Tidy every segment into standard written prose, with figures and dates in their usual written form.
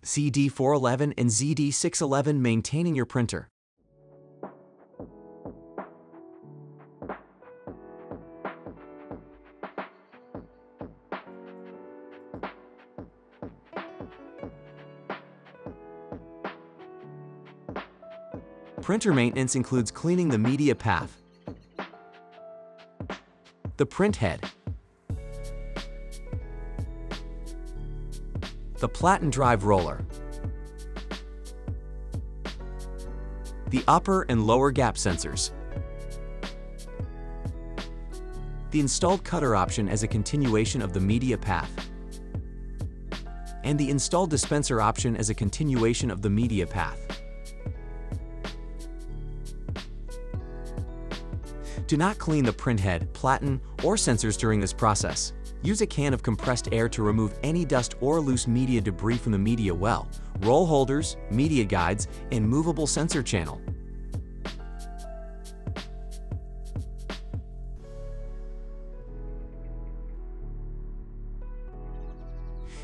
ZD411 and ZD611 maintaining your printer. Printer maintenance includes cleaning the media path, the printhead, the Platen drive roller, the upper and lower gap sensors, the installed cutter option as a continuation of the media path, and the installed dispenser option as a continuation of the media path. Do not clean the printhead, Platen, or sensors during this process. Use a can of compressed air to remove any dust or loose media debris from the media well, roll holders, media guides, and movable sensor channel.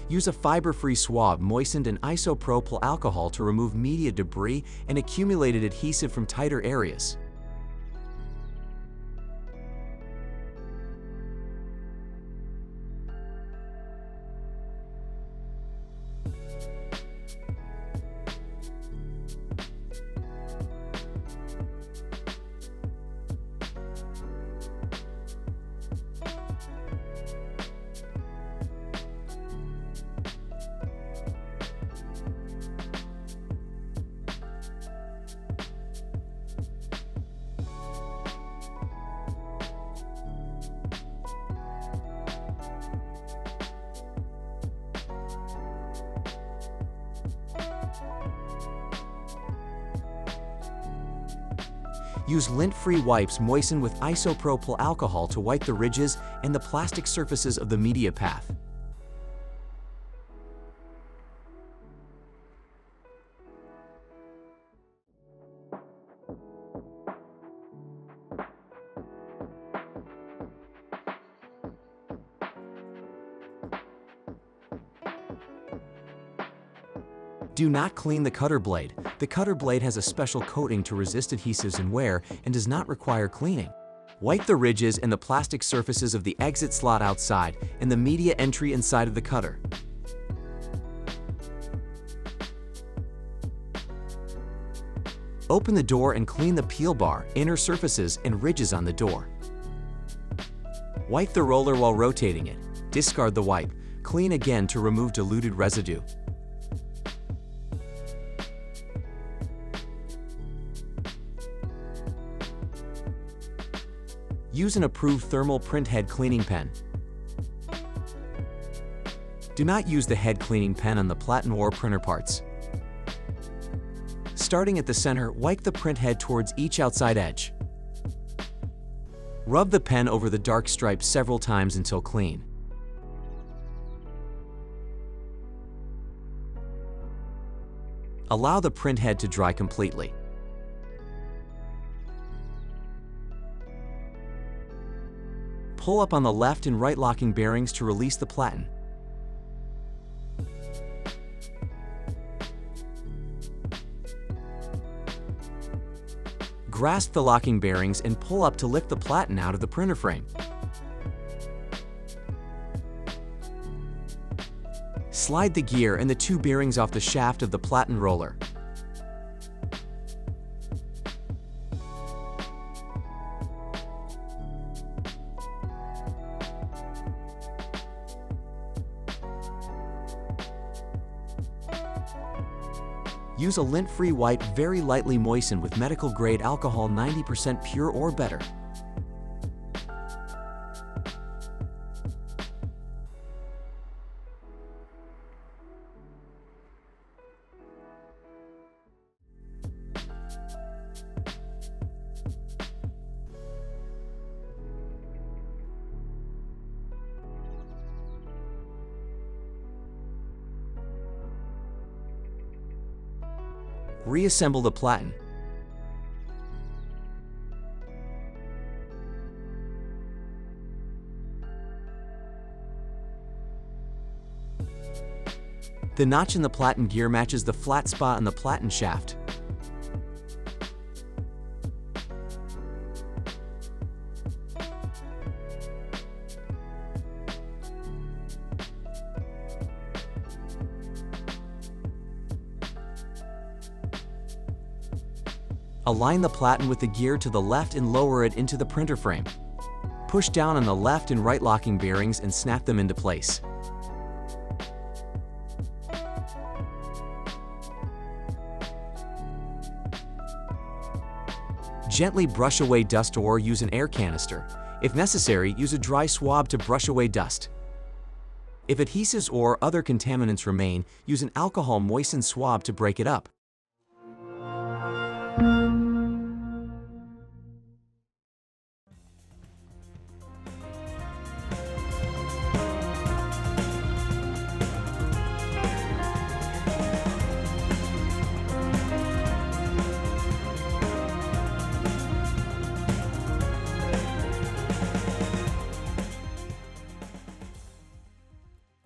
Use a fiber-free swab moistened in isopropyl alcohol to remove media debris and accumulated adhesive from tighter areas. Use lint-free wipes moistened with isopropyl alcohol to wipe the ridges and the plastic surfaces of the media path. Do not clean the cutter blade. The cutter blade has a special coating to resist adhesives and wear and does not require cleaning. Wipe the ridges and the plastic surfaces of the exit slot outside and the media entry inside of the cutter. Open the door and clean the peel bar, inner surfaces, and ridges on the door. Wipe the roller while rotating it. Discard the wipe. Clean again to remove diluted residue. Use an approved thermal printhead cleaning pen. Do not use the head cleaning pen on the Platen or printer parts. Starting at the center, wipe the printhead towards each outside edge. Rub the pen over the dark stripe several times until clean. Allow the printhead to dry completely. Pull up on the left and right locking bearings to release the Platen. Grasp the locking bearings and pull up to lift the Platen out of the printer frame. Slide the gear and the two bearings off the shaft of the Platen roller. Use a lint-free wipe very lightly moistened with medical-grade alcohol 90% pure or better. Reassemble the Platen. The notch in the Platen gear matches the flat spot on the Platen shaft. Align the Platen with the gear to the left and lower it into the printer frame. Push down on the left and right locking bearings and snap them into place. Gently brush away dust or use an air canister. If necessary, use a dry swab to brush away dust. If adhesives or other contaminants remain, use an alcohol-moistened swab to break it up.